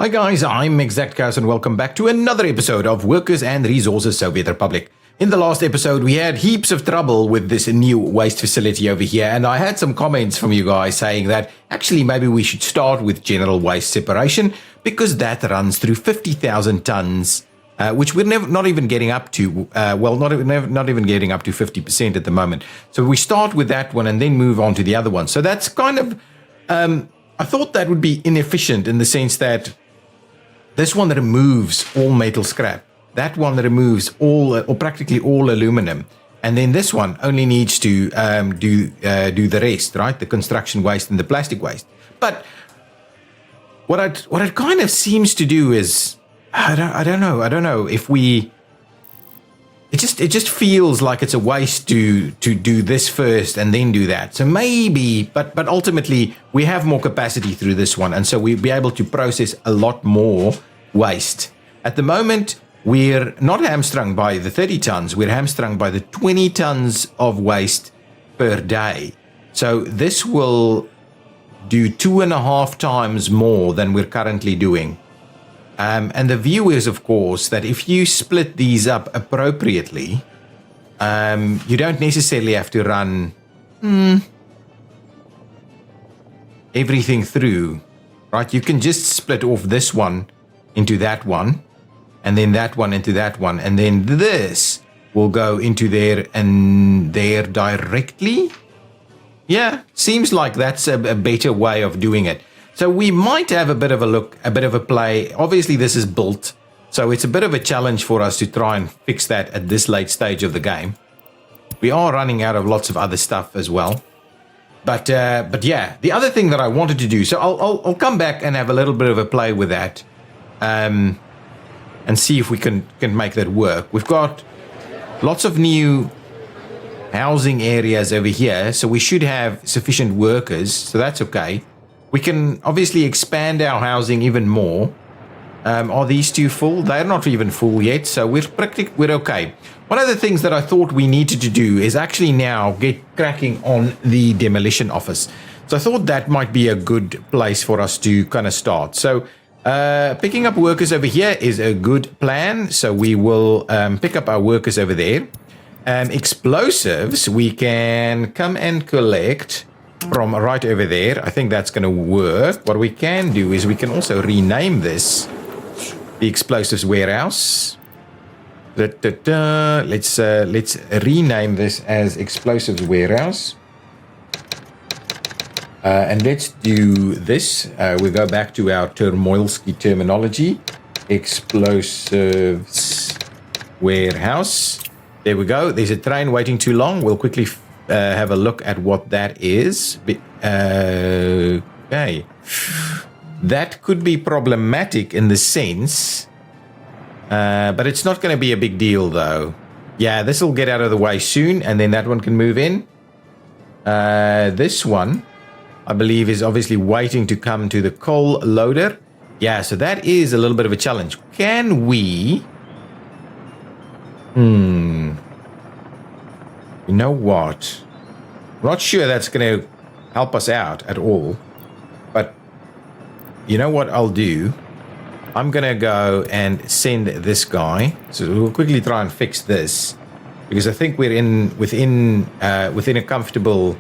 Hi guys, I'm ExactChaos and welcome back to another episode of Workers and Resources Soviet Republic. In the last episode, we had heaps of trouble with this new waste facility over here, and I had some comments from you guys saying that actually maybe we should start with general waste separation because that runs through 50,000 tons, which we're not even getting up to, not even getting up to 50% at the moment. So we start with that one and then move on to the other one. So that's kind of, I thought that would be inefficient in the sense that this one removes all metal scrap. That one removes all or practically all aluminum. And then this one only needs to do the rest, right? The construction waste and the plastic waste. But what it kind of seems to do is, I don't know if we, it just feels like it's a waste to do this first and then do that. So maybe, but ultimately we have more capacity through this one. And so we'll be able to process a lot more waste. At the moment, we're not hamstrung by the 30 tons. We're hamstrung by the 20 tons of waste per day. So this will do 2.5 times more than we're currently doing. And the view is, of course, that if you split these up appropriately, you don't necessarily have to run everything through, right? You can just split off this one into that one, and then that one into that one, and then this will go into there and there directly. Yeah, seems like that's a better way of doing it. So we might have a bit of a look, a bit of a play. Obviously, this is built, so it's a bit of a challenge for us to try and fix that at this late stage of the game. We are running out of lots of other stuff as well. But yeah, the other thing that I wanted to do, so I'll come back and have a little bit of a play with that, and see if we can make that work. We've got lots of new housing areas over here, so we should have sufficient workers, so that's okay. We can obviously expand our housing even more. Are these two full? They're not even full yet, so we're okay. One of the things that I thought we needed to do is actually now get cracking on the demolition office. So I thought that might be a good place for us to kind of start. So picking up workers over here is a good plan. So we will pick up our workers over there. Explosives, we can come and collect from right over there. I think that's going to work. What we can do is we can also rename this the explosives warehouse. Let's rename this as explosives warehouse. And let's do this. We go back to our Turmoilsky terminology. Explosives warehouse. There we go. There's a train waiting too long. We'll quickly have a look at what that is. Okay. That could be problematic in the sense, but it's not going to be a big deal though. Yeah, this will get out of the way soon, and then that one can move in. This one, I believe, is obviously waiting to come to the coal loader. Yeah, so that is a little bit of a challenge. Can we... You know what? I'm not sure that's going to help us out at all. But you know what I'll do? I'm going to go and send this guy. So we'll quickly try and fix this, because I think we're within a comfortable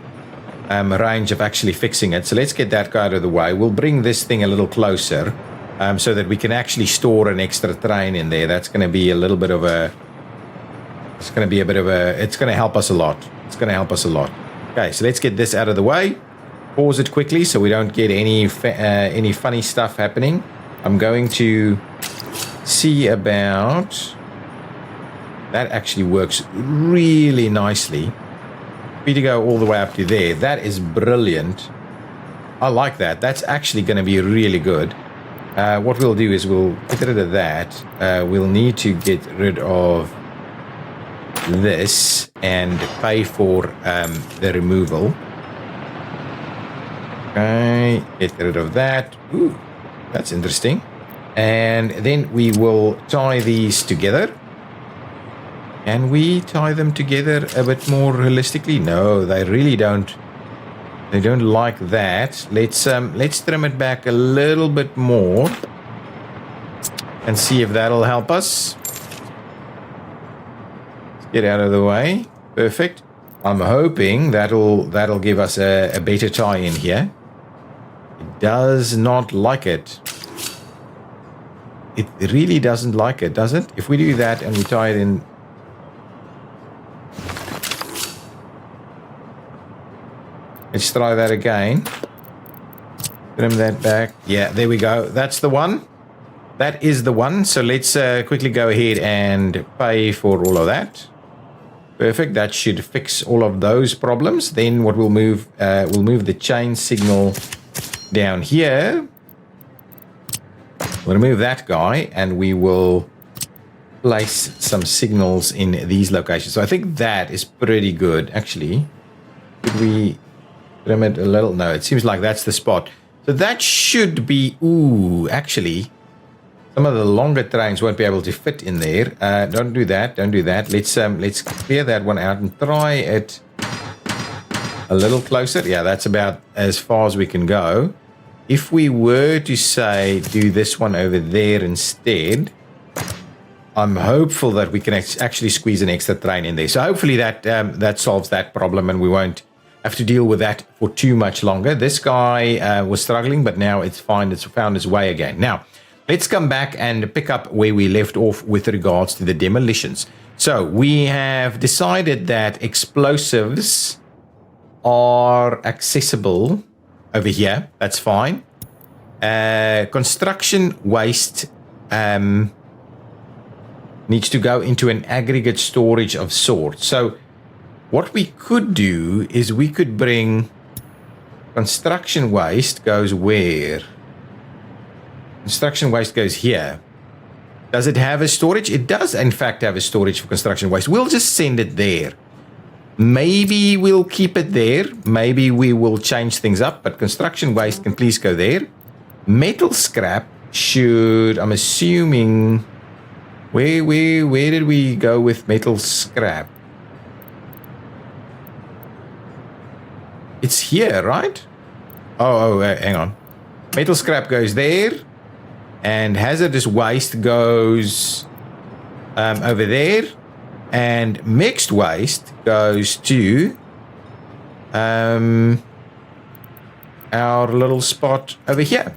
range of actually fixing it. So let's get that guy out of the way. We'll bring this thing a little closer so that we can actually store an extra train in there. That's going to be a little bit of a... It's going to be a bit of a... It's going to help us a lot. It's going to help us a lot. Okay, so let's get this out of the way. Pause it quickly so we don't get any funny stuff happening. I'm going to see about... That actually works really nicely. For you to go all the way up to there. That is brilliant. I like that. That's actually going to be really good. What we'll do is we'll get rid of that. We'll need to get rid of this and pay for the removal. Okay, get rid of that. Ooh, that's interesting. And then we will tie these together. Can we tie them together a bit more realistically? No, they really don't. They don't like that. Let's trim it back a little bit more. and see if that'll help us. Let's get out of the way. Perfect. I'm hoping that'll give us a better tie in here. It does not like it. It really doesn't like it, does it? If we do that and we tie it in. Let's try that again. Trim that back. Yeah, there we go. That's the one. That is the one. So let's quickly go ahead and pay for all of that. Perfect. That should fix all of those problems. Then what we'll move the chain signal down here. We'll remove that guy and we will place some signals in these locations. So I think that is pretty good. Actually, could we trim it a little? No, it seems like that's the spot. So that should be, ooh, actually, some of the longer trains won't be able to fit in there. Don't do that. Don't do that. Let's clear that one out and try it a little closer. Yeah, that's about as far as we can go. If we were to say do this one over there instead, I'm hopeful that we can actually squeeze an extra train in there. So hopefully that solves that problem and we won't have to deal with that for too much longer. This guy was struggling, but now it's fine. It's found its way again. Now, let's come back and pick up where we left off with regards to the demolitions. So we have decided that explosives are accessible over here. That's fine. Construction waste needs to go into an aggregate storage of sorts. So what we could do is we could bring construction waste goes where? Construction waste goes here. Does it have a storage? It does, in fact, have a storage for construction waste. We'll just send it there. Maybe we'll keep it there. Maybe we will change things up, but construction waste can please go there. Metal scrap should, I'm assuming, where did we go with metal scrap? It's here, right? Oh, hang on. Metal scrap goes there, and hazardous waste goes over there, and mixed waste goes to our little spot over here.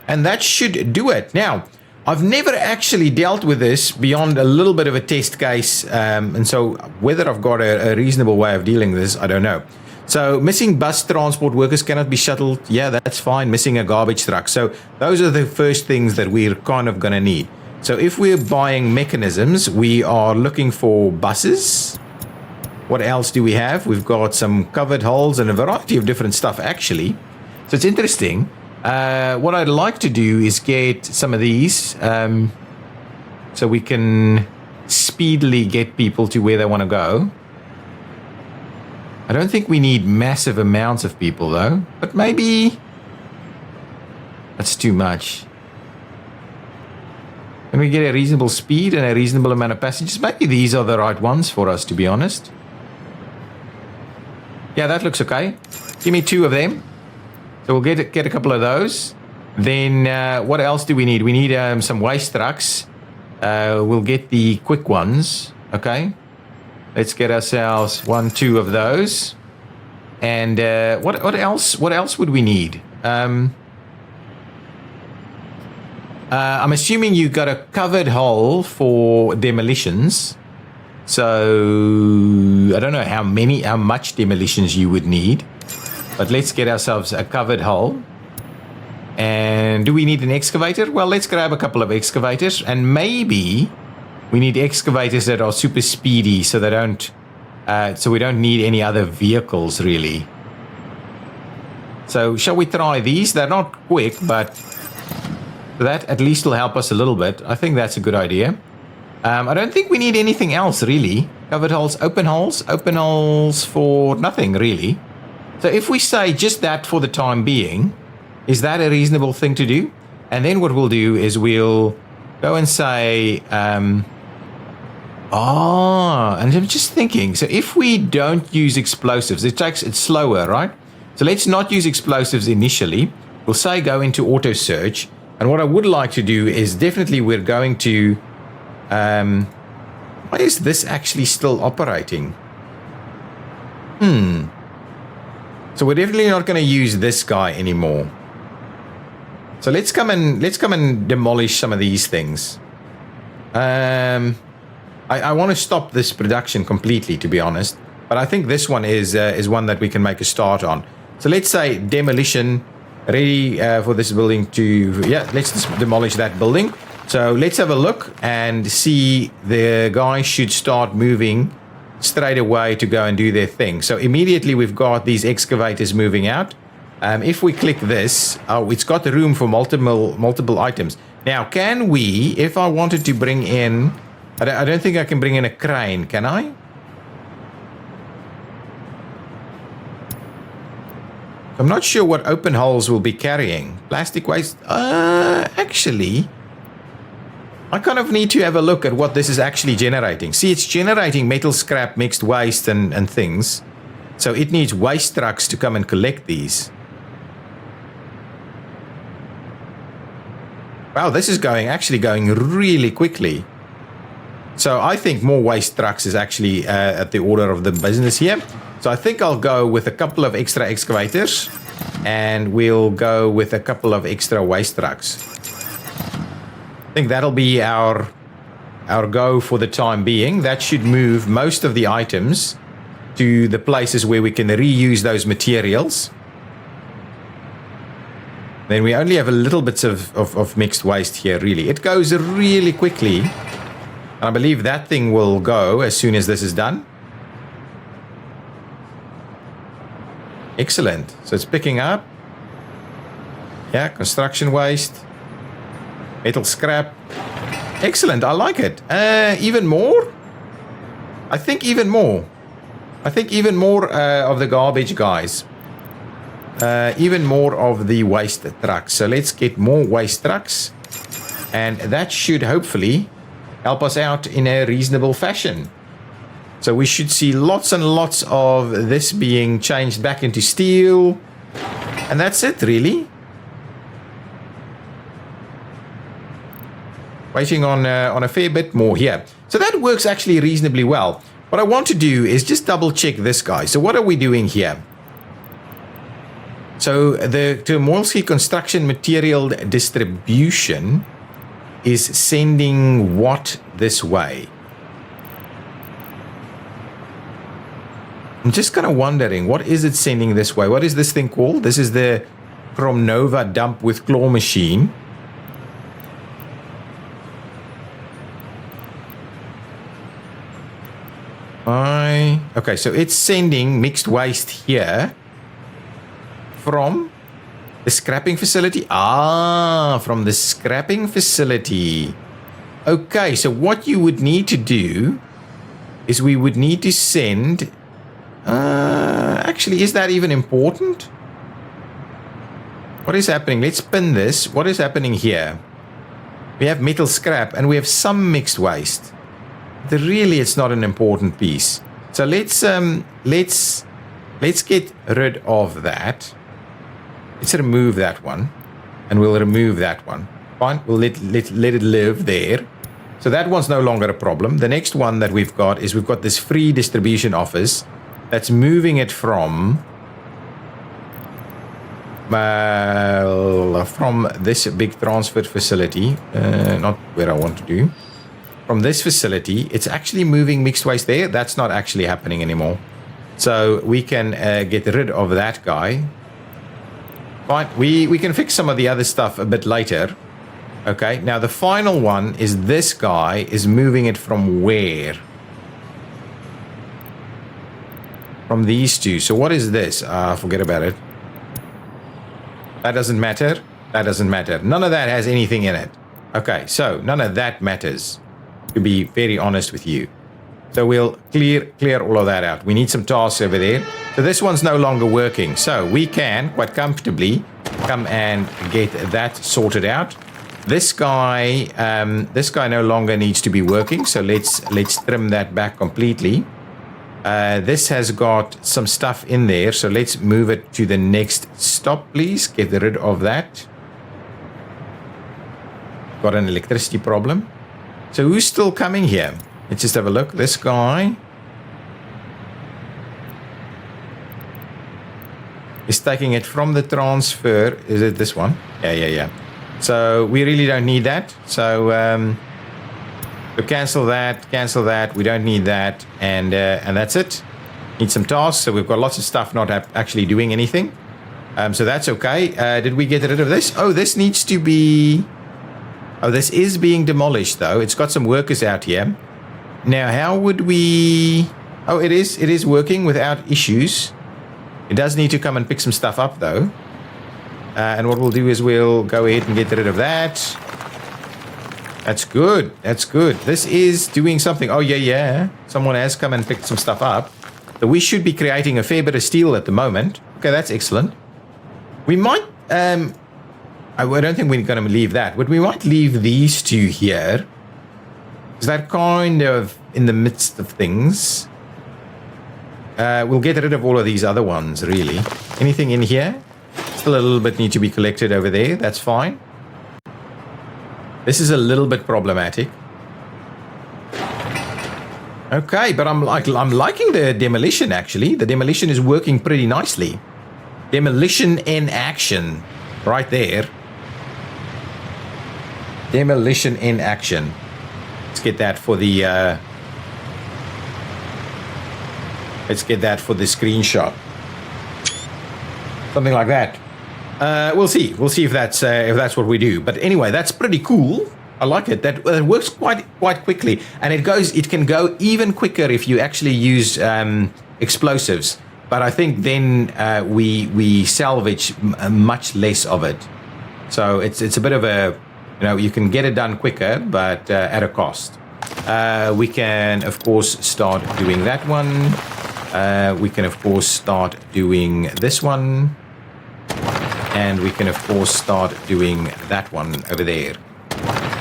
And that should do it. Now, I've never actually dealt with this beyond a little bit of a test case, and so whether I've got a reasonable way of dealing with this, I don't know. So missing bus transport workers cannot be shuttled. Yeah, that's fine. Missing a garbage truck. So those are the first things that we're kind of going to need. So if we're buying mechanisms, we are looking for buses. What else do we have? We've got some covered hulls and a variety of different stuff, actually. So it's interesting. What I'd like to do is get some of these so we can speedily get people to where they want to go. I don't think we need massive amounts of people, though. But maybe that's too much. Can we get a reasonable speed and a reasonable amount of passengers? Maybe these are the right ones for us, to be honest. Yeah, that looks okay. Give me 2 of them. So we'll get a couple of those. Then what else do we need? We need some waste trucks. We'll get the quick ones. Okay. Let's get ourselves 1, 2 of those. And what else? What else would we need? I'm assuming you got a covered hull for demolitions. So I don't know how much demolitions you would need. But let's get ourselves a covered hull. And do we need an excavator? Well, let's grab a couple of excavators. And maybe we need excavators that are super speedy so they don't, so we don't need any other vehicles really. So shall we try these? They're not quick, but that at least will help us a little bit. I think that's a good idea. I don't think we need anything else really. Covered hulls, open hulls for nothing really. So if we say just that for the time being, is that a reasonable thing to do? And then what we'll do is we'll go and say, and I'm just thinking, so if we don't use explosives, it's slower, right? So let's not use explosives initially. We'll say go into auto search, And what I would like to do is definitely we're going to... why is this actually still operating? So we're definitely not going to use this guy anymore. So let's come and demolish some of these things. I want to stop this production completely, to be honest. But I think this one is one that we can make a start on. So let's say demolition, ready for this building to... Yeah, let's just demolish that building. So let's have a look and see the guys should start moving straight away to go and do their thing. So immediately we've got these excavators moving out. If we click this, it's got the room for multiple items. Now, can we, if I wanted to bring in... I don't think I can bring in a crane, can I? I'm not sure what open holes will be carrying. Plastic waste? Actually, I kind of need to have a look at what this is actually generating. See, it's generating metal scrap, mixed waste and things. So it needs waste trucks to come and collect these. Wow, this is actually going really quickly. So I think more waste trucks is actually at the order of the business here. So I think I'll go with a couple of extra excavators and we'll go with a couple of extra waste trucks. I think that'll be our go for the time being. That should move most of the items to the places where we can reuse those materials. Then we only have a little bits of mixed waste here, really. It goes really quickly. And I believe that thing will go as soon as this is done. Excellent. So it's picking up. Yeah, construction waste. Metal scrap. Excellent. I like it. Even more? I think even more. Of the garbage guys. Even more of the waste trucks. So let's get more waste trucks. And that should hopefully help us out in a reasonable fashion. So we should see lots and lots of this being changed back into steel. And that's it, really. Waiting on a fair bit more here. So that works actually reasonably well. What I want to do is just double check this guy. So what are we doing here? So the Termolsky construction material distribution is sending what this way? I'm just kind of wondering, what is it sending this way? What is this thing called? This is the Chromnova dump with claw machine. Okay, so it's sending mixed waste here from the scrapping facility. From the scrapping facility. Okay, so what you would need to do is we would need to send... actually, is that even important? What is happening? Let's pin this. What is happening here? We have metal scrap and we have some mixed waste. Really, it's not an important piece. So let's get rid of that. Let's remove that one, and we'll remove that one. Fine, we'll let it live there. So that one's no longer a problem. The next one that we've got is we've got this free distribution office that's moving it from this big transfer facility, not where I want to do. From this facility, it's actually moving mixed waste there. That's not actually happening anymore. So we can get rid of that guy. Fine, we can fix some of the other stuff a bit later. Okay, now the final one is this guy is moving it from where? From these two. So what is this? Forget about it. That doesn't matter. That doesn't matter. None of that has anything in it. Okay, so none of that matters, to be very honest with you. So we'll clear all of that out. We need some tasks over there. So this one's no longer working. So we can quite comfortably come and get that sorted out. This guy no longer needs to be working. So let's trim that back completely. This has got some stuff in there. So let's move it to the next stop, please. Get rid of that. got an electricity problem. So who's still coming here? Let's just have a look. This guy is taking it from the transfer. Is it this one? Yeah. So we really don't need that. So cancel that. We don't need that. And that's it. Need some tasks. So we've got lots of stuff not actually doing anything. So that's okay. Did we get rid of this? Oh, this needs to be... Oh, this is being demolished, though. It's got some workers out here. Now, how would we... Oh, it is working without issues. It does need to come and pick some stuff up, though. And what we'll do is we'll go ahead and get rid of that. That's good. This is doing something. Oh, yeah. Someone has come and picked some stuff up. So we should be creating a fair bit of steel at the moment. Okay, that's excellent. We might... I don't think we're going to leave that, but we might leave these two here. Is that kind of in the midst of things? We'll get rid of all of these other ones, really. Anything in here? Still a little bit need to be collected over there. That's fine. This is a little bit problematic. Okay, but I'm liking the demolition, actually. The demolition is working pretty nicely. Demolition in action. Right there. Demolition in action. Let's get that for the screenshot. Something like that. We'll see if that's what we do. But anyway, that's pretty cool. I like it. That works quite quickly, and it can go even quicker if you actually use explosives. But I think then we salvage much less of it. So it's a bit of a, you can get it done quicker, but at a cost. We can, of course, start doing that one. We can, of course, start doing this one. And we can, of course, start doing that one over there.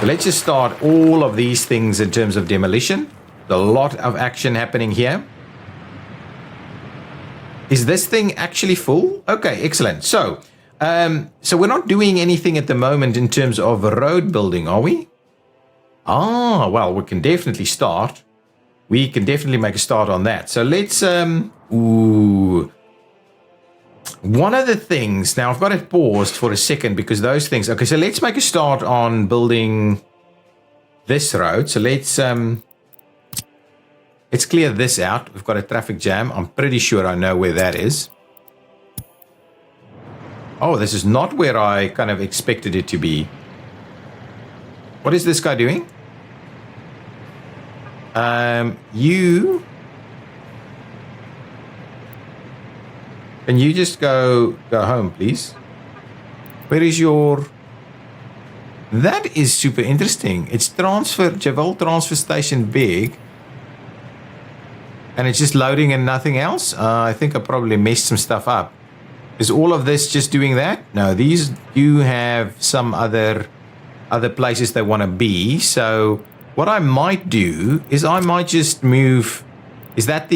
So let's just start all of these things in terms of demolition. A lot of action happening here. Is this thing actually full? Okay, excellent. So we're not doing anything at the moment in terms of road building, are we? Well, we can definitely start. We can definitely make a start on that. So let's, one of the things, now I've got it paused for a second because those things, okay, so let's make a start on building this road. So let's clear this out. We've got a traffic jam. I'm pretty sure I know where that is. Oh, this is not where I kind of expected it to be. What is this guy doing? Can you just go home, please? Where is your... That is super interesting. It's Javel transfer station big. And it's just loading and nothing else? I think I probably messed some stuff up. Is all of this just doing that? No, these do have some other places they want to be. So what I might do is I might just move... Is that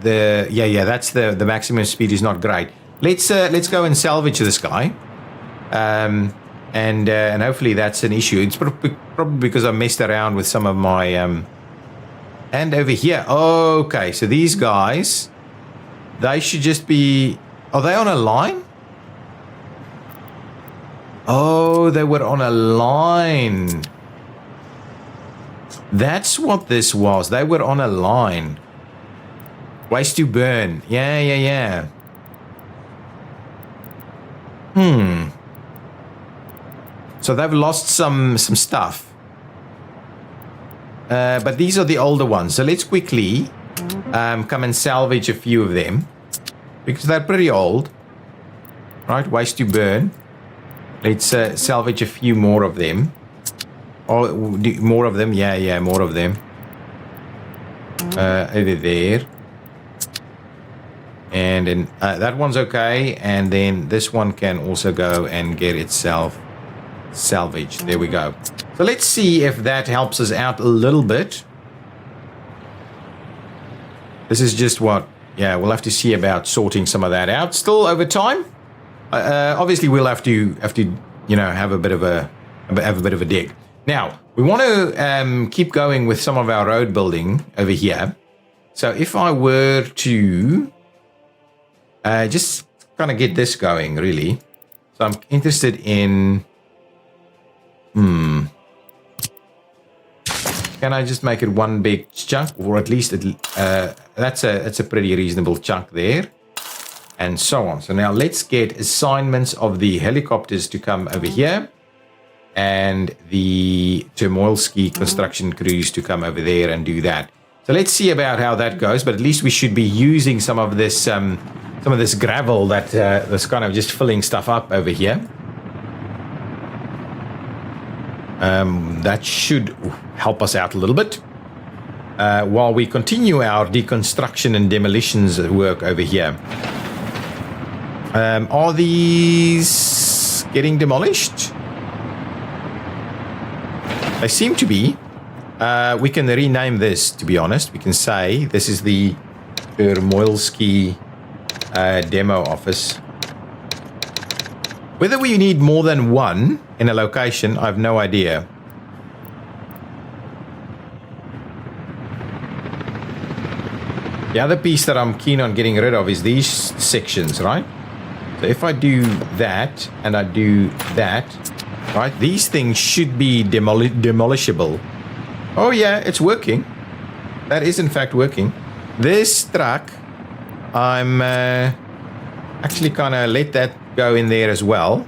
that's the maximum speed is not great. Let's go and salvage this guy. And hopefully that's an issue. It's probably because I messed around with some of my... and over here. Okay, so these guys, they should just be... Are they on a line? Oh, they were on a line. That's what this was. They were on a line. Waste to burn. Yeah. So they've lost some stuff. But these are the older ones. So let's quickly come and salvage a few of them. Because they're pretty old. Right, waste to burn. Let's salvage a few more of them. Oh, more of them? Yeah, more of them. Over there. And then that one's okay. And then this one can also go and get itself salvaged. There we go. So let's see if that helps us out a little bit. This is just what... Yeah, we'll have to see about sorting some of that out. Still over time. Obviously, we'll have to have a bit of a have a bit of a dig. Now, we want to keep going with some of our road building over here. So if I were to just kind of get this going, really. So I'm interested in... Can I just make it one big chunk? Or at least that's a pretty reasonable chunk there. And so on. So now let's get assignments of the helicopters to come over here. And the Termoilski construction crews to come over there and do that. So let's see about how that goes. But at least we should be using some of this gravel that's kind of just filling stuff up over here. That should help us out a little bit while we continue our deconstruction and demolitions work over here. Are these getting demolished? They seem to be. We can rename this, to be honest. We can say this is the Termoilski demo office. Whether we need more than one in a location, I have no idea. The other piece that I'm keen on getting rid of is these sections, right? So if I do that and I do that, right, these things should be demolishable. Oh yeah, it's working. That is in fact working. This truck, I'm actually kind of let that go in there as well.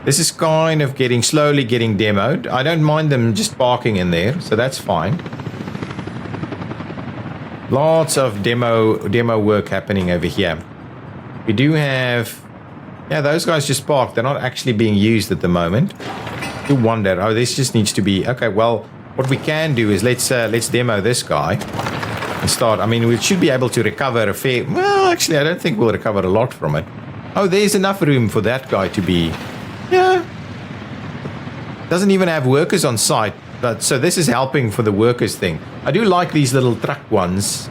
This is kind of slowly getting demoed. I don't mind them just parking in there, so that's fine. Lots of demo work happening over here. We do have, yeah, those guys just parked. They're not actually being used at the moment. You wonder, oh, this just needs to be, okay, well, what we can do is let's demo this guy and start. I mean, we should be able to recover a fair, well, actually, I don't think we'll recover a lot from it. Oh, there's enough room for that guy to be, yeah. Doesn't even have workers on site, but so this is helping for the workers thing. I do like these little truck ones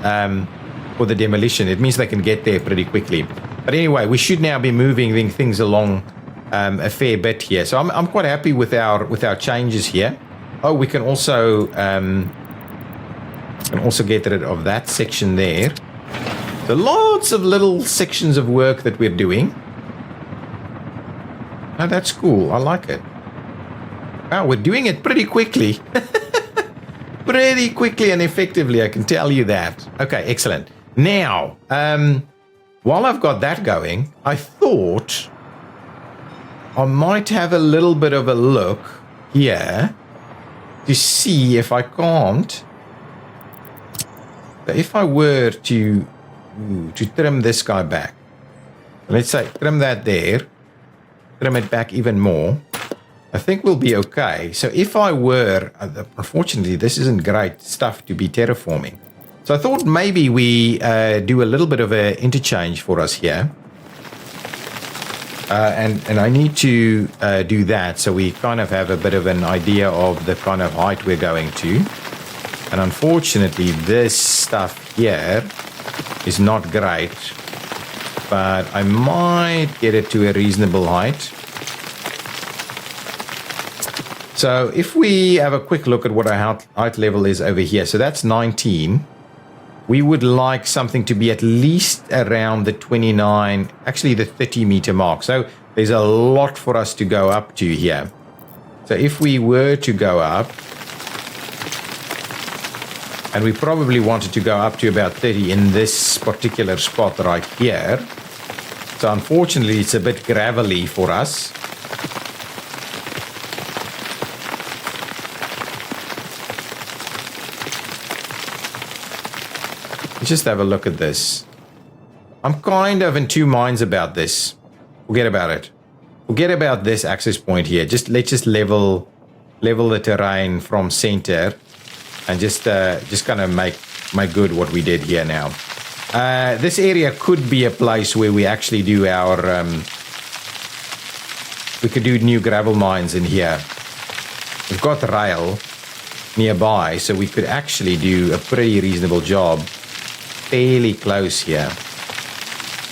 for the demolition. It means they can get there pretty quickly. But anyway, we should now be moving things along a fair bit here. So I'm quite happy with our changes here. Oh, we can also get rid of that section there. So lots of little sections of work that we're doing. Oh, that's cool. I like it. Wow, we're doing it pretty quickly. Pretty quickly and effectively, I can tell you that. Okay, excellent. Now, while I've got that going, I thought I might have a little bit of a look here to see if I can't. If I were to trim this guy back, let's say trim that there, trim it back even more, I think we'll be okay. So if I were, unfortunately, this isn't great stuff to be terraforming. So I thought maybe we do a little bit of an interchange for us here. And I need to do that so we kind of have a bit of an idea of the kind of height we're going to. And unfortunately, this stuff here is not great, but I might get it to a reasonable height. So if we have a quick look at what our height level is over here, so that's 19. We would like something to be at least around the 29, actually the 30 meter mark. So there's a lot for us to go up to here. So if we were to go up, and we probably wanted to go up to about 30 in this particular spot right here. So unfortunately, it's a bit gravelly for us. Let's just have a look at this. I'm kind of in two minds about this. Forget about it. Forget about this access point here. Let's just level the terrain from center, and just kind of make good what we did here now. This area could be a place where we actually do our we could do new gravel mines in here. We've got rail nearby, so we could actually do a pretty reasonable job fairly close here.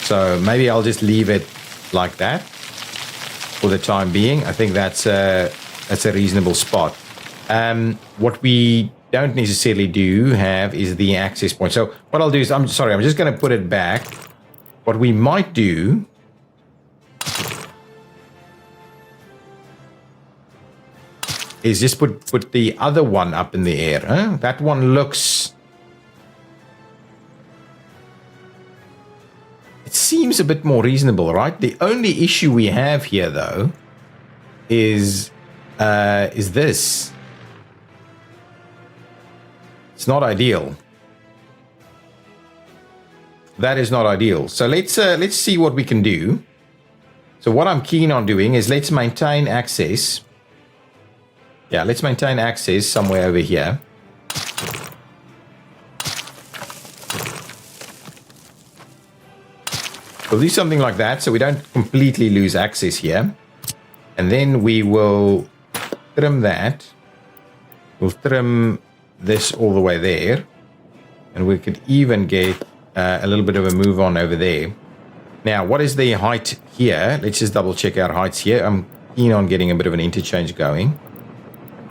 So maybe I'll just leave it like that for the time being. I think that's a That's a reasonable spot. What we don't necessarily do have is the access point. So what I'll do is, I'm just going to put it back. What we might do is just put the other one up in the air. Huh? That one looks... It seems a bit more reasonable, right? The only issue we have here, though, is this. It's not ideal. That is not ideal. So let's see what we can do. So what I'm keen on doing is let's maintain access. Yeah, let's maintain access somewhere over here. We'll do something like that so we don't completely lose access here. And then we will trim that. We'll trim this all the way there. And we could even get a little bit of a move on over there. Now, what is the height here? Let's just double check our heights here. I'm keen on getting a bit of an interchange going.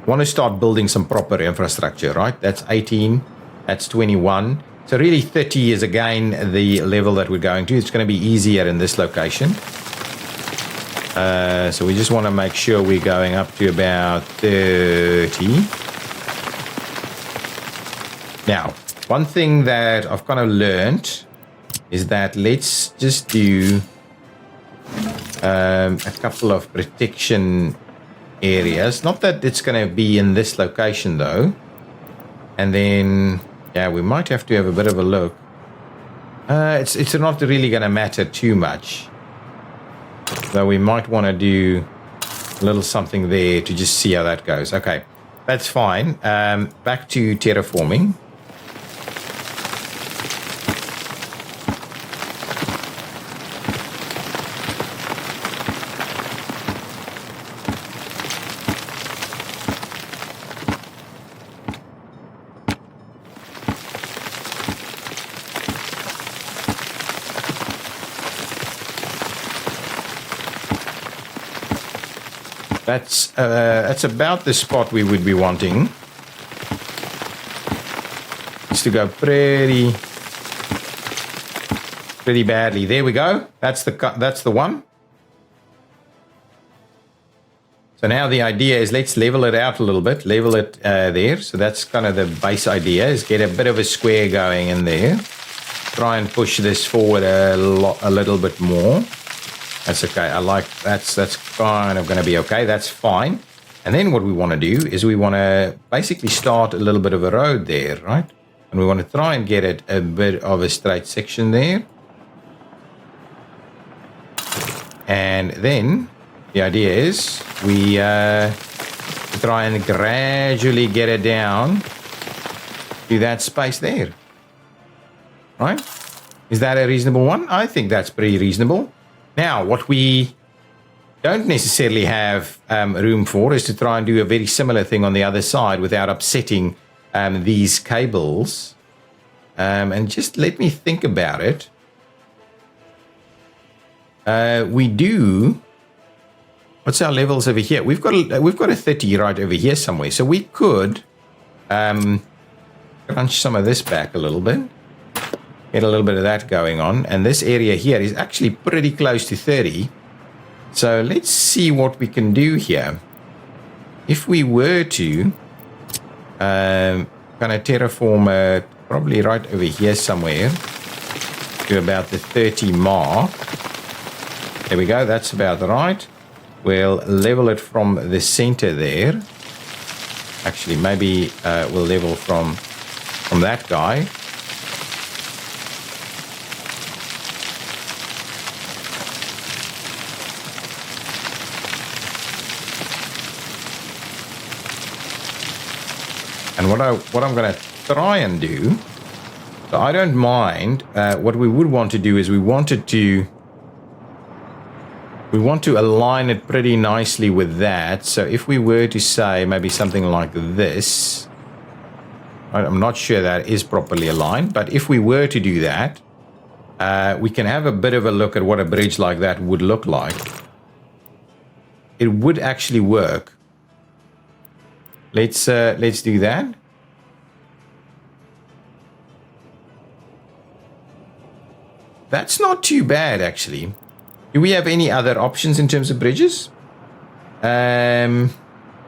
Want to start building some proper infrastructure, right? That's 18. That's 21. So really 30 is again the level that we're going to. It's going to be easier in this location. So we just want to make sure we're going up to about 30. Now, one thing that I've kind of learned is that let's just do a couple of protection areas. Not that it's going to be in this location though. And then, yeah, we might have to have a bit of a look. It's not really going to matter too much. Though we might want to do a little something there to just see how that goes. Okay, that's fine. Back to terraforming. That's about the spot we would be wanting. It's to go pretty badly. There we go. That's the one. So now the idea is let's level it out a little bit. Level it there. So that's kind of the base idea, is get a bit of a square going in there. Try and push this forward a little bit more. That's okay. I like that's kind of going to be okay. That's fine. And then what we want to do is we want to basically start a little bit of a road there, right? And we want to try and get it a bit of a straight section there. And then the idea is we try and gradually get it down to that space there. Right? Is that a reasonable one? I think that's pretty reasonable. Now, what we don't necessarily have room for is to try and do a very similar thing on the other side without upsetting these cables. And just let me think about it. We do... What's our levels over here? We've got a 30 right over here somewhere. So we could crunch some of this back a little bit. Get a little bit of that going on. And this area here is actually pretty close to 30. So let's see what we can do here. If we were to kind of terraform probably right over here somewhere to about the 30 mark. There we go. That's about right. We'll level it from the center there. Actually, maybe we'll level from that guy. And what I'm going to try and do, so I don't mind. What we would want to do is we want to align it pretty nicely with that. So if we were to say maybe something like this, I'm not sure that is properly aligned, but if we were to do that, we can have a bit of a look at what a bridge like that would look like. It would actually work. Let's do that. That's not too bad, actually. Do we have any other options in terms of bridges? So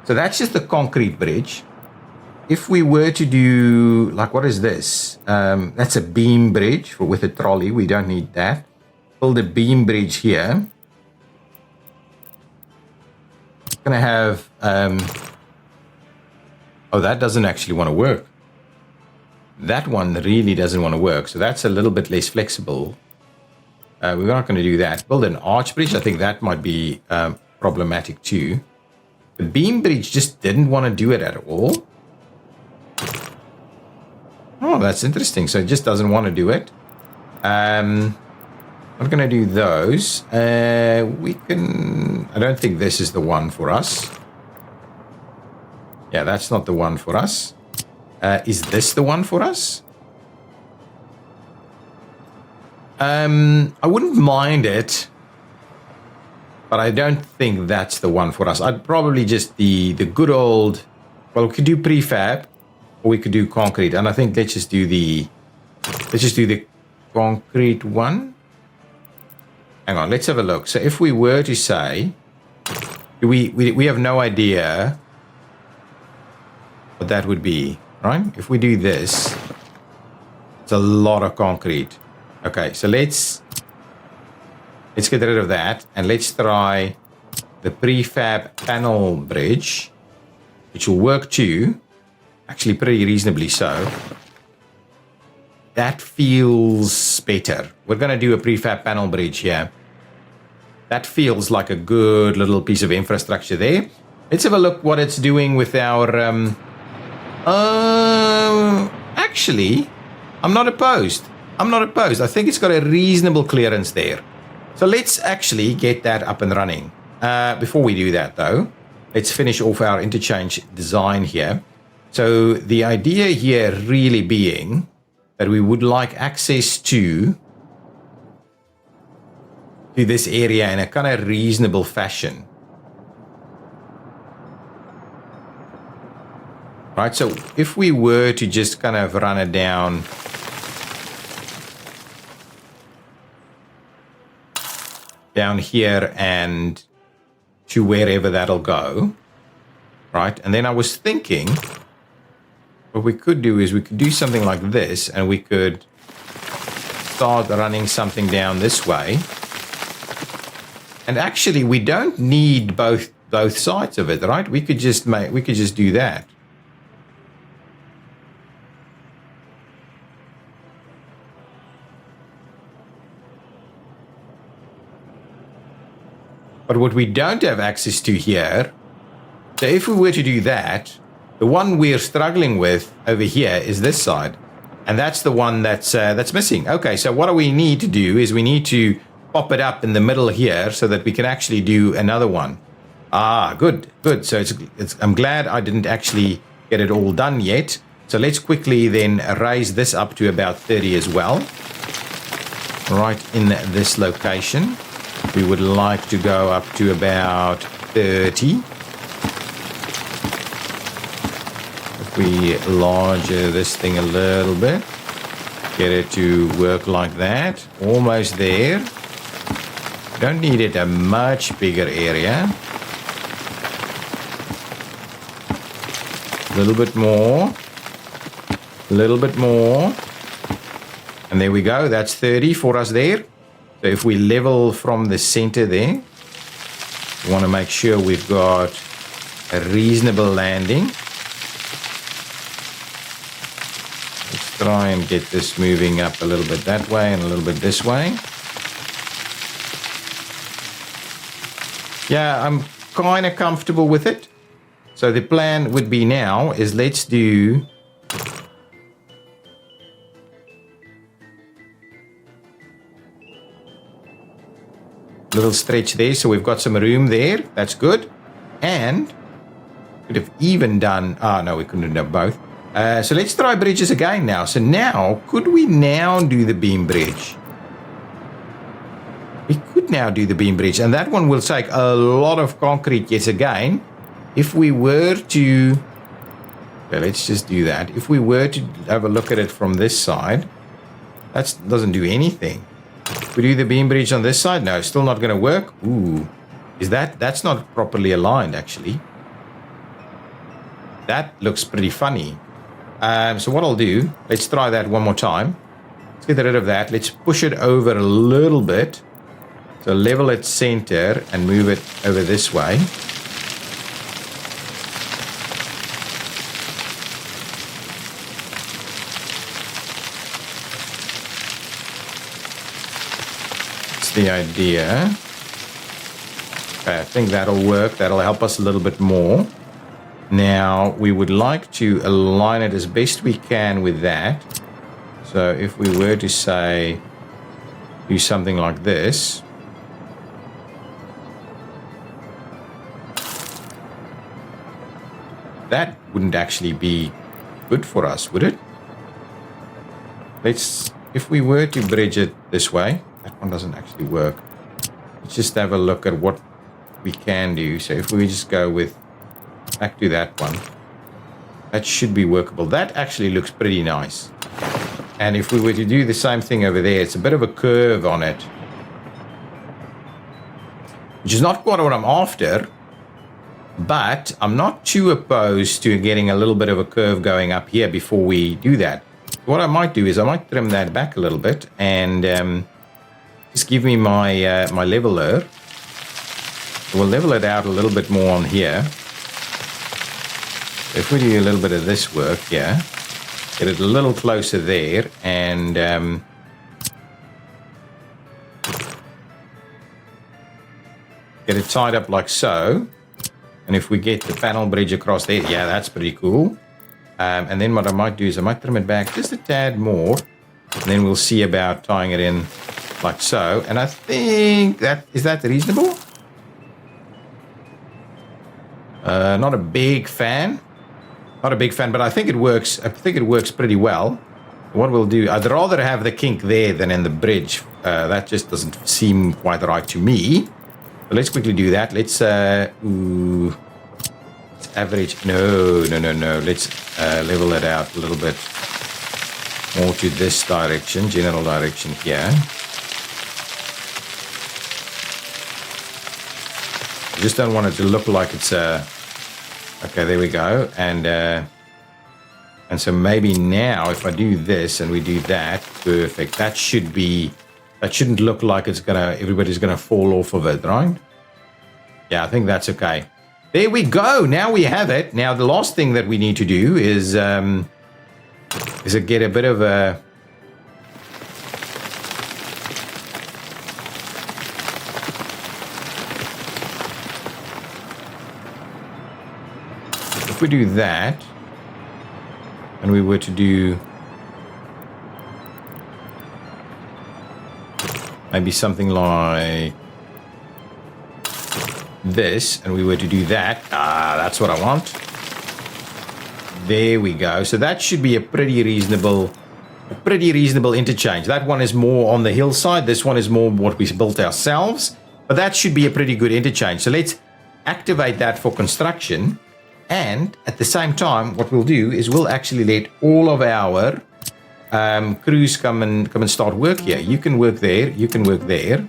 that's just the concrete bridge. If we were to do, like, what is this? That's a beam bridge with a trolley. We don't need that. Build a beam bridge here. Gonna have, oh, that doesn't actually want to work. That one really doesn't want to work. So that's a little bit less flexible. We're not going to do that. Build an arch bridge. I think that might be problematic too. The beam bridge just didn't want to do it at all. Oh, that's interesting. So it just doesn't want to do it. I'm going to do those. We can... I don't think this is the one for us. Yeah, that's not the one for us. Is this the one for us? I wouldn't mind it, but I don't think that's the one for us. I'd probably just the good old, well, we could do prefab or we could do concrete. And I think let's just do the concrete one. Hang on, let's have a look. So if we were to say, we have no idea what that would be, right? If we do this, it's a lot of concrete. Okay, so let's get rid of that and let's try the prefab panel bridge, which will work too. Actually, pretty reasonably so. That feels better. We're going to do a prefab panel bridge here. That feels like a good little piece of infrastructure there. Let's have a look what it's doing with our... actually, I'm not opposed. I think it's got a reasonable clearance there. So let's actually get that up and running. Before we do that, though, let's finish off our interchange design here. So the idea here really being that we would like access to this area in a kind of reasonable fashion. Right, so if we were to just kind of run it down... down here and to wherever that'll go, right? And then I was thinking what we could do is we could do something like this and we could start running something down this way. And actually we don't need both sides of it, right? We could just do that. But what we don't have access to here, so if we were to do that, the one we're struggling with over here is this side. And that's the one that's missing. Okay, so what we need to do is we need to pop it up in the middle here so that we can actually do another one. Ah, good. So I'm glad I didn't actually get it all done yet. So let's quickly then raise this up to about 30 as well. Right in this location. We would like to go up to about 30. If we larger this thing a little bit, get it to work like that. Almost there. Don't need it a much bigger area. A little bit more. A little bit more. And there we go. That's 30 for us there. So if we level from the center there, we want to make sure we've got a reasonable landing. Let's try and get this moving up a little bit that way and a little bit this way. Yeah, I'm kind of comfortable with it. So the plan would be now is let's do... little stretch there, so we've got some room there. That's good. And could have even done... no, we couldn't have done both. So let's try bridges again now. So now, could we now do the beam bridge? We could now do the beam bridge, and that one will take a lot of concrete yet again. If we were to Okay, let's just do that. If we were to have a look at it from this side, that doesn't do anything. If we do the beam bridge on this side, no, still not going to work. Ooh, that's not properly aligned, actually. That looks pretty funny. So what I'll do, let's try that one more time. Let's get rid of that. Let's push it over a little bit. So level it center and move it over this way. That's the idea. Okay, I think that'll work. That'll help us a little bit more. Now, we would like to align it as best we can with that. So if we were to say, do something like this. That wouldn't actually be good for us, would it? If we were to bridge it this way, that one doesn't actually work. Let's just have a look at what we can do. So if we just go with back to that one, that should be workable. That actually looks pretty nice. And if we were to do the same thing over there, it's a bit of a curve on it, which is not quite what I'm after, but I'm not too opposed to getting a little bit of a curve going up here before we do that. What I might do is I might trim that back a little bit and just give me my my leveler. We'll level it out a little bit more on here. If we do a little bit of this work here, get it a little closer there, and get it tied up like so. And if we get the panel bridge across there, yeah, that's pretty cool. And then what I might do is I might trim it back just a tad more, and then we'll see about tying it in like so. And I think is that reasonable? Not a big fan. Not a big fan, but I think it works. I think it works pretty well. What we'll do, I'd rather have the kink there than in the bridge. That just doesn't seem quite right to me. But let's quickly do that. Let's average. No. Let's level it out a little bit more to this direction, general direction here. I just don't want it to look like it's okay, there we go. And so maybe now if I do this and we do that, perfect. That shouldn't look like everybody's gonna fall off of it, right? Yeah, I think that's okay. There we go. Now we have it. Now the last thing that we need to do is get a bit of a if we do that, and we were to do maybe something like this, and we were to do that, that's what I want. There we go. So that should be a pretty reasonable interchange. That one is more on the hillside. This one is more what we built ourselves, but that should be a pretty good interchange. So let's activate that for construction. And at the same time, what we'll do is we'll actually let all of our crews come and start work here. You can work there. You can work there.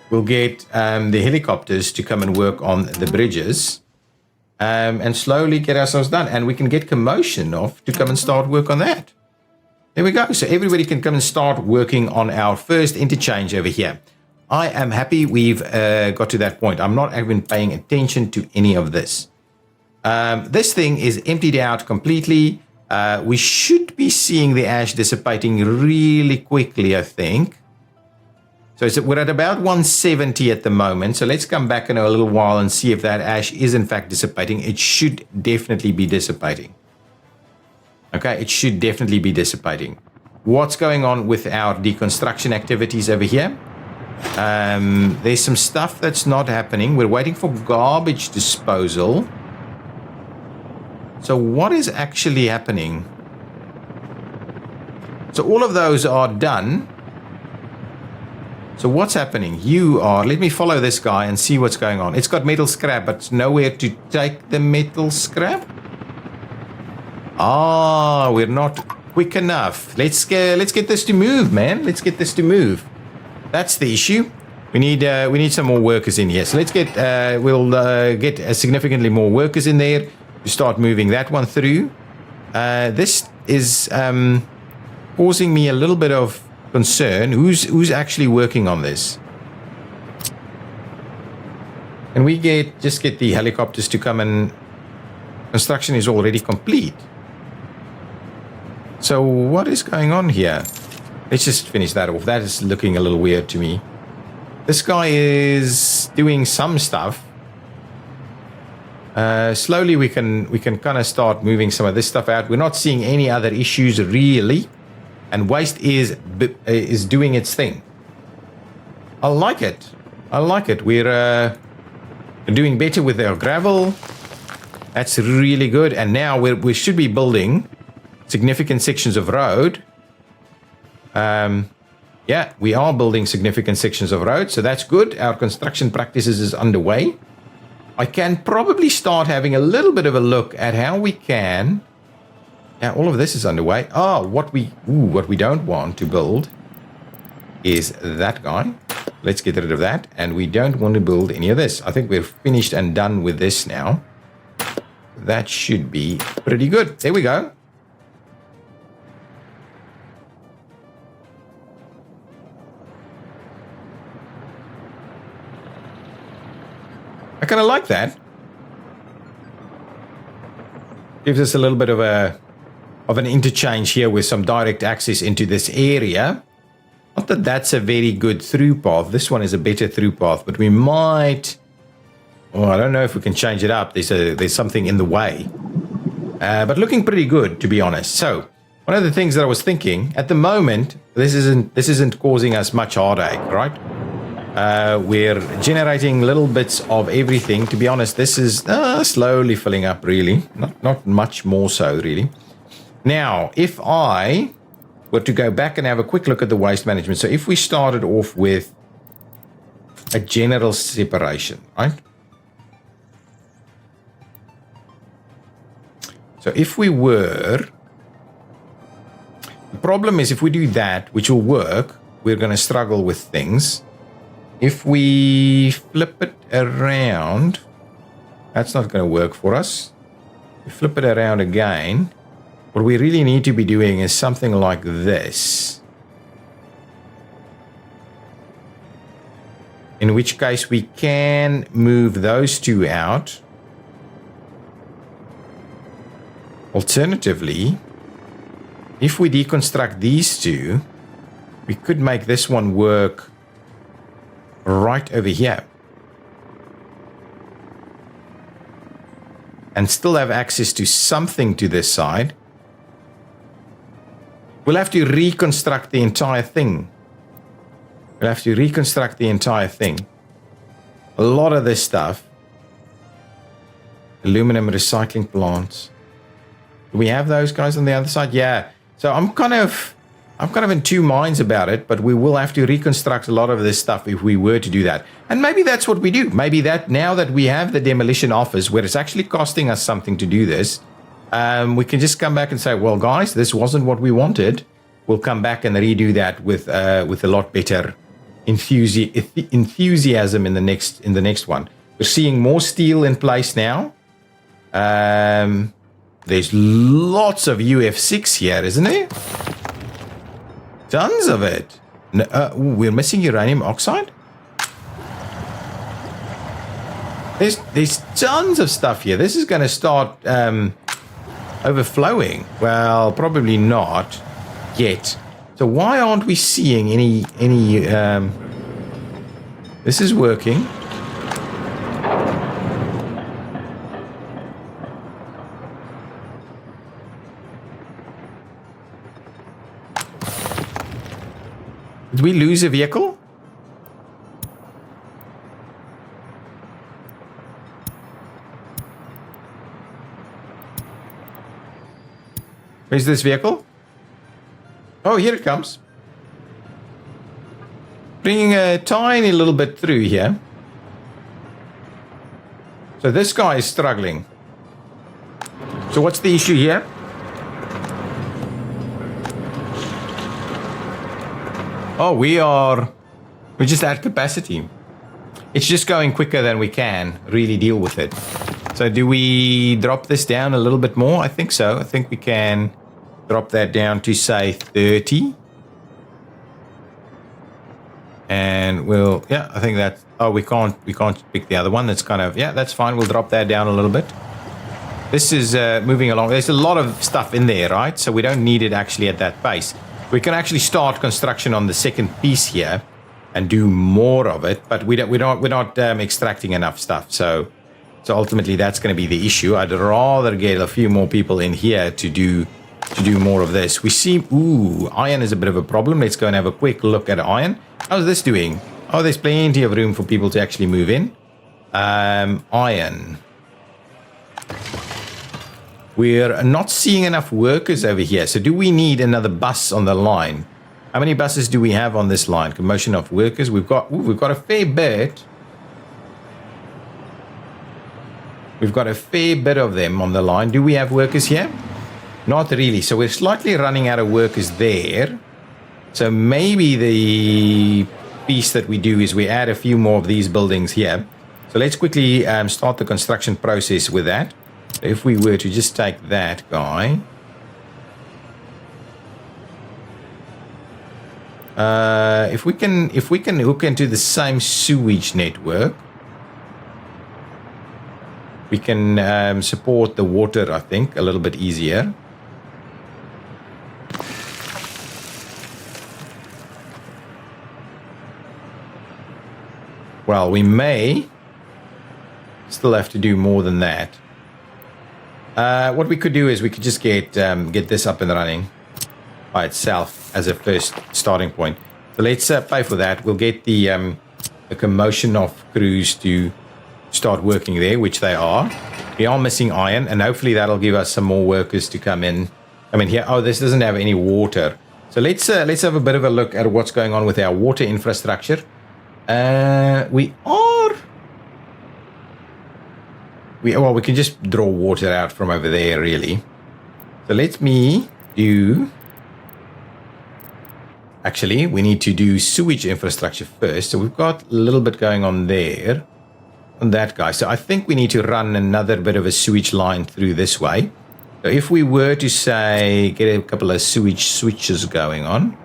We'll get the helicopters to come and work on the bridges and slowly get ourselves done. And we can get commotion off to come and start work on that. There we go. So everybody can come and start working on our first interchange over here. I am happy we've got to that point. I'm not even paying attention to any of this. This thing is emptied out completely. We should be seeing the ash dissipating really quickly, I think. So we're at about 170 at the moment. So let's come back in a little while and see if that ash is in fact dissipating. It should definitely be dissipating. Okay, it should definitely be dissipating. What's going on with our deconstruction activities over here? There's some stuff that's not happening. We're waiting for garbage disposal. So what is actually happening? So all of those are done. So what's happening? Let me follow this guy and see what's going on. It's got metal scrap, but nowhere to take the metal scrap. Ah, we're not quick enough. Let's get this to move, man. Let's get this to move. That's the issue. We need some more workers in here. So let's get we'll get significantly more workers in there to start moving that one through. This is causing me a little bit of concern. Who's actually working on this? And we just get the helicopters to come, and construction is already complete. So what is going on here? Let's just finish that off. That is looking a little weird to me. This guy is doing some stuff. Slowly we can kind of start moving some of this stuff out. We're not seeing any other issues really, and waste is doing its thing. I like it. I like it. We're doing better with our gravel. That's really good. And now we should be building significant sections of road. Yeah, we are building significant sections of road, so that's good. Our construction practices is underway. I can probably start having a little bit of a look at how we can. Yeah, all of this is underway. Oh, what we don't want to build is that guy. Let's get rid of that, and we don't want to build any of this. I think we're finished and done with this now. That should be pretty good. There we go. I kind of like that. Gives us a little bit of an interchange here with some direct access into this area. Not that that's a very good through path. This one is a better through path, but we might. Oh, I don't know if we can change it up. There's something in the way, but looking pretty good, to be honest. So one of the things that I was thinking at the moment, this isn't causing us much heartache, right? We're generating little bits of everything. To be honest, this is slowly filling up, really. Not much more so, really. Now, if I were to go back and have a quick look at the waste management. So if we started off with a general separation, right? So if we were... The problem is if we do that, which will work, we're going to struggle with things. If we flip it around, that's not going to work for us. We flip it around again. What we really need to be doing is something like this. In which case we can move those two out. Alternatively, if we deconstruct these two, we could make this one work right over here and still have access to something to this side. We'll have to reconstruct the entire thing. A lot of this stuff. Aluminum recycling plants. Do we have those guys on the other side? Yeah. So I'm kind of in two minds about it, but we will have to reconstruct a lot of this stuff if we were to do that. And maybe that's what we do. Maybe that now that we have the demolition office where it's actually costing us something to do this, we can just come back and say, well, guys, this wasn't what we wanted. We'll come back and redo that with a lot better enthusiasm in the next one. We're seeing more steel in place now. There's lots of UF6 here, isn't there? Tons of it. We're missing uranium oxide. There's tons of stuff here. This is going to start overflowing. Well, probably not yet. So why aren't we seeing any? This is working. Did we lose a vehicle? Where's this vehicle? Oh, here it comes. Bringing a tiny little bit through here. So this guy is struggling. So what's the issue here? Oh, we're just at capacity. It's just going quicker than we can really deal with it. So do we drop this down a little bit more? I think so. I think we can drop that down to, say, 30. And we'll, yeah, I think that's, oh, we can't pick the other one. That's kind of, yeah, that's fine. We'll drop that down a little bit. This is moving along. There's a lot of stuff in there, right? So we don't need it actually at that pace. We can actually start construction on the second piece here and do more of it, but we're not extracting enough stuff. So ultimately that's going to be the issue. I'd rather get a few more people in here to do more of this. We see, ooh, iron is a bit of a problem. Let's go and have a quick look at iron. How's this doing? Oh, there's plenty of room for people to actually move in. Iron. We're not seeing enough workers over here. So do we need another bus on the line? How many buses do we have on this line? Commotion of workers. We've got a fair bit. We've got a fair bit of them on the line. Do we have workers here? Not really. So we're slightly running out of workers there. So maybe the piece that we do is we add a few more of these buildings here. So let's quickly start the construction process with that. If we were to just take that guy. If we can hook into the same sewage network, we can support the water, I think, a little bit easier. Well, we may still have to do more than that. What we could do is we could just get this up and running by itself as a first starting point. So let's pay for that. We'll get the commotion of crews to start working there, which they are. We are missing iron, and hopefully that'll give us some more workers to come in here. Oh, this doesn't have any water. So let's have a bit of a look at what's going on with our water infrastructure. We can just draw water out from over there, really. So let me do... Actually, we need to do sewage infrastructure first. So we've got a little bit going on there, on that guy. So I think we need to run another bit of a sewage line through this way. So if we were to, say, get a couple of sewage switches going on.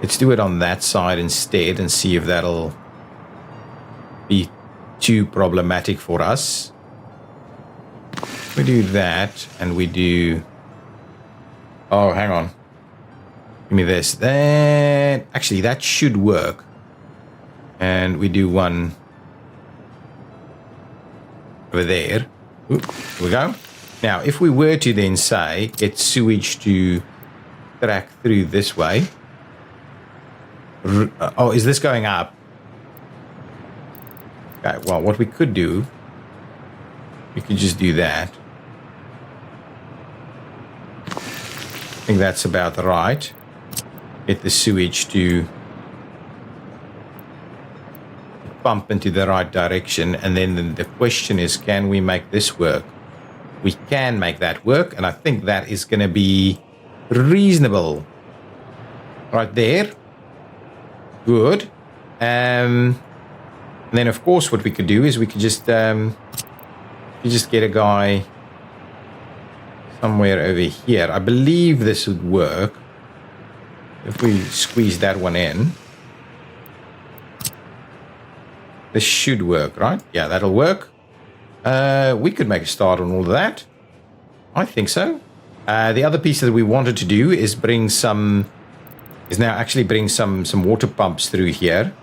Let's do it on that side instead and see if that'll be too problematic for us. We do that and we do... Oh, hang on. Give me this. Actually, that should work. And we do one over there. Oop, here we go. Now, if we were to then say, get sewage to track through this way. Oh, is this going up? Okay, well, what we could do, we could just do that. I think that's about right. Get the sewage to pump into the right direction. And then the question is, can we make this work? We can make that work. And I think that is going to be reasonable. Right there. Good. And then, of course, what we could do is we could just get a guy somewhere over here. I believe this would work if we squeeze that one in. This should work, right? Yeah, that'll work. We could make a start on all of that. I think so. The other piece that we wanted to do is bring some water pumps through here.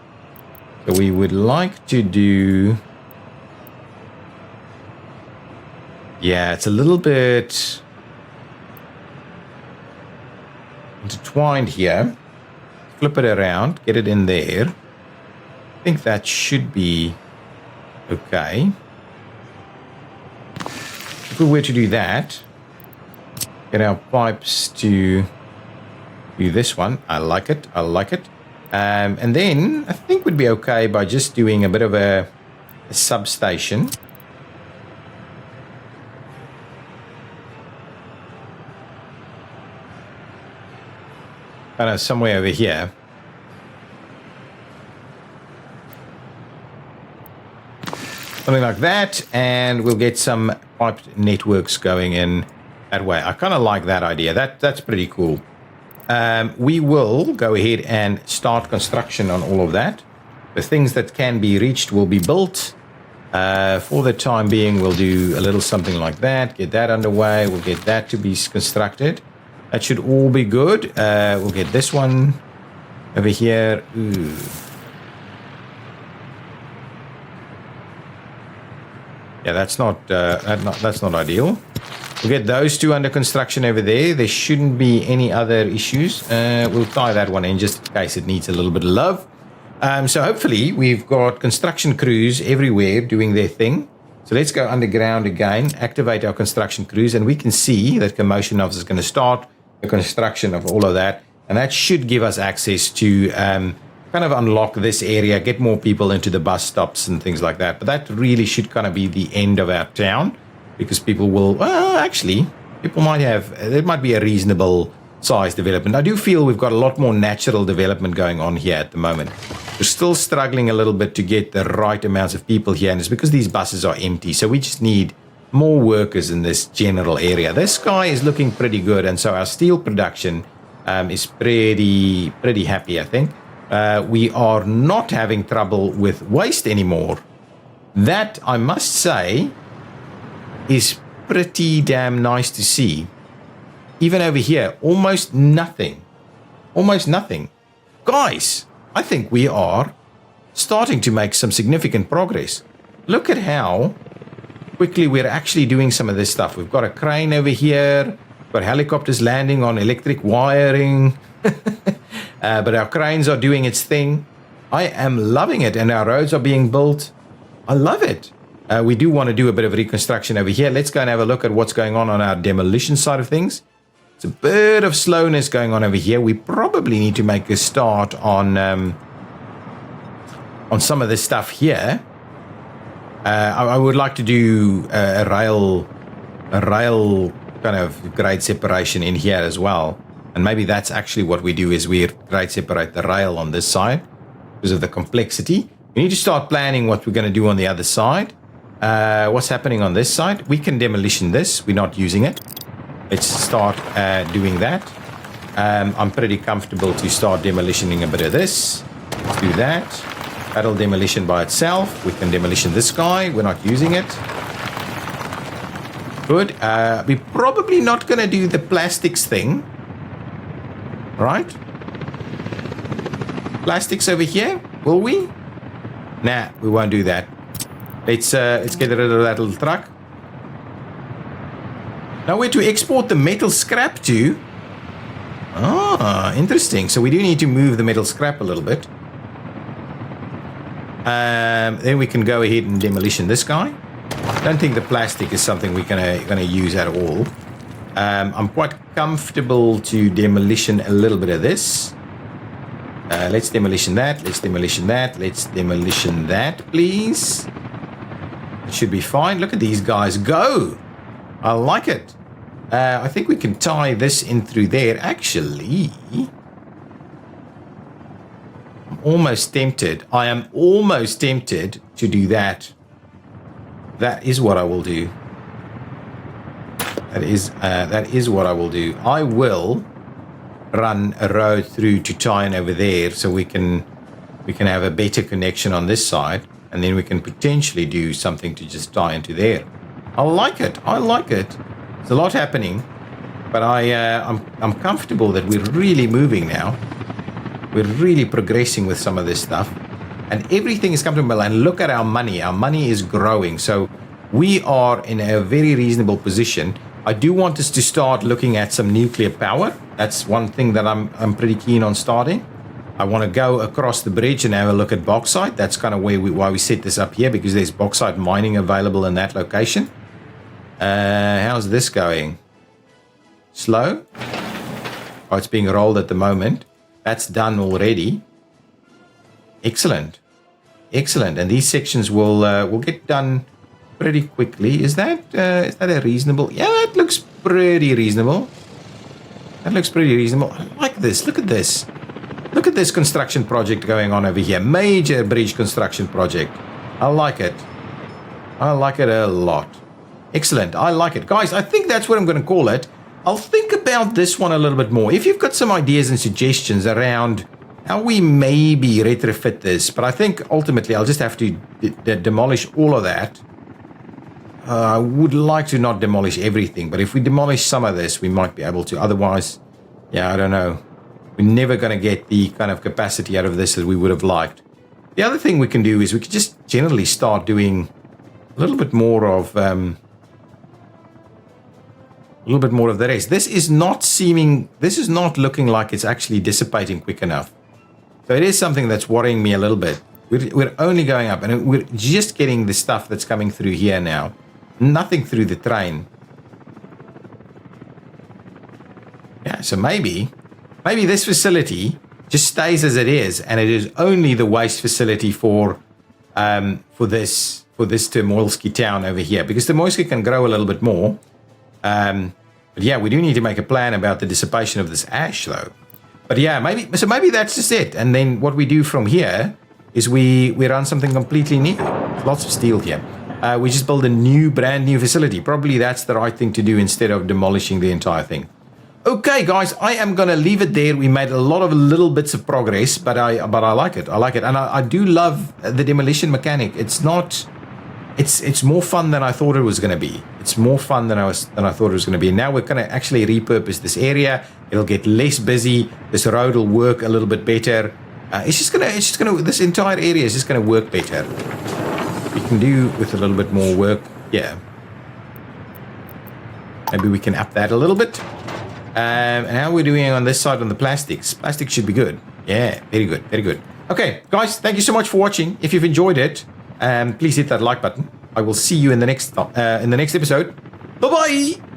So we would like to do... Yeah, it's a little bit intertwined here. Flip it around, get it in there. I think that should be okay. If we were to do that, get our pipes to do this one. I like it. And then I think we'd be okay by just doing a bit of a substation. kind of somewhere over here. Something like that, and we'll get some piped networks going in that way. I kind of like that idea. That's pretty cool. We will go ahead and start construction on all of that. The things that can be reached will be built. For the time being, we'll do a little something like that. Get that underway. We'll get that to be constructed. That should all be good. We'll get this one over here. Ooh. Yeah, that's not ideal. We'll get those two under construction over there. There shouldn't be any other issues. We'll tie that one in just in case it needs a little bit of love. So hopefully we've got construction crews everywhere doing their thing. So let's go underground again, activate our construction crews, and we can see that Commotion Office is going to start the construction of all of that. And that should give us access to kind of unlock this area, get more people into the bus stops and things like that. But that really should kind of be the end of our town, because people will, actually, people might have, there might be a reasonable size development. I do feel we've got a lot more natural development going on here at the moment. We're still struggling a little bit to get the right amounts of people here, and it's because these buses are empty. So we just need more workers in this general area. This guy is looking pretty good, and so our steel production is pretty happy, I think. We are not having trouble with waste anymore. That, I must say, is pretty damn nice to see. Even over here, almost nothing. Almost nothing. Guys, I think we are starting to make some significant progress. Look at how quickly we're actually doing some of this stuff. We've got a crane over here. We've got helicopters landing on electric wiring. But our cranes are doing its thing. I am loving it, and our roads are being built. I love it. We do want to do a bit of reconstruction over here. Let's go and have a look at what's going on our demolition side of things. It's a bit of slowness going on over here. We probably need to make a start on some of this stuff here. I would like to do a rail kind of grade separation in here as well. And maybe that's actually what we do, is we grade separate the rail on this side because of the complexity. We need to start planning what we're going to do on the other side. What's happening on this side? We can demolition this. We're not using it. Let's start doing that. I'm pretty comfortable to start demolitioning a bit of this. Let's do that. That'll demolition by itself. We can demolition this guy. We're not using it. Good. We're probably not going to do the plastics thing. Right? Plastics over here? Will we? Nah, we won't do that. Let's get rid of that little truck. Now where to export the metal scrap to? Ah, interesting. So we do need to move the metal scrap a little bit. Then we can go ahead and demolition this guy. Don't think the plastic is something we're gonna use at all. I'm quite comfortable to demolition a little bit of this. Let's demolition that. Let's demolition that. Let's demolition that, please. It should be fine. Look at these guys go. I like it. I think we can tie this in through there. Actually, I'm almost tempted. I am almost tempted to do that. That is what I will do. That is what I will do. I will run a road through to tie in over there, so we can have a better connection on this side, and then we can potentially do something to just tie into there. I like it. I like it. There's a lot happening, but I'm comfortable that we're really moving now. We're really progressing with some of this stuff, and everything is comfortable. And look at our money. Our money is growing, so we are in a very reasonable position. I do want us to start looking at some nuclear power. That's one thing that I'm pretty keen on starting. I want to go across the bridge and have a look at bauxite. That's kind of why we set this up here, because there's bauxite mining available in that location. How's this going? Slow? Oh, it's being rolled at the moment. That's done already. Excellent. Excellent. And these sections will get done pretty quickly. Is that a reasonable? Yeah, that looks pretty reasonable. That looks pretty reasonable. I like this. Look at this. Look at this construction project going on over here. Major bridge construction project. I like it. I like it a lot. Excellent. I like it. Guys, I think that's what I'm going to call it. I'll think about this one a little bit more. If you've got some ideas and suggestions around how we maybe retrofit this, but I think ultimately I'll just have to demolish all of that. I would like to not demolish everything, but if we demolish some of this, we might be able to. Otherwise, yeah, I don't know. We're never going to get the kind of capacity out of this that we would have liked. The other thing we can do is we could just generally start doing a little bit more of the rest. This is not looking like it's actually dissipating quick enough. So it is something that's worrying me a little bit. We're only going up, and we're just getting the stuff that's coming through here now. Nothing through the train. Yeah, so maybe this facility just stays as it is, and it is only the waste facility for this Termoilski town over here, because Termoilski can grow a little bit more. But yeah, we do need to make a plan about the dissipation of this ash, though. But yeah, maybe that's just it. And then what we do from here is we run something completely new. Lots of steel here. We just build a brand new facility. Probably that's the right thing to do instead of demolishing the entire thing. Okay, guys, I am going to leave it there. We made a lot of little bits of progress, but I like it. I like it. And I do love the demolition mechanic. It's more fun than I thought it was going to be. It's more fun than I thought it was going to be. Now we're going to actually repurpose this area. It'll get less busy. This road will work a little bit better. This entire area is just going to work better. We can do with a little bit more work. Yeah. Maybe we can up that a little bit. And how are we doing on this side on the plastics? Plastic should be good. Yeah, very good, very good. Okay, guys, thank you so much for watching. If you've enjoyed it, please hit that like button. I will see you in the next episode. Bye-bye!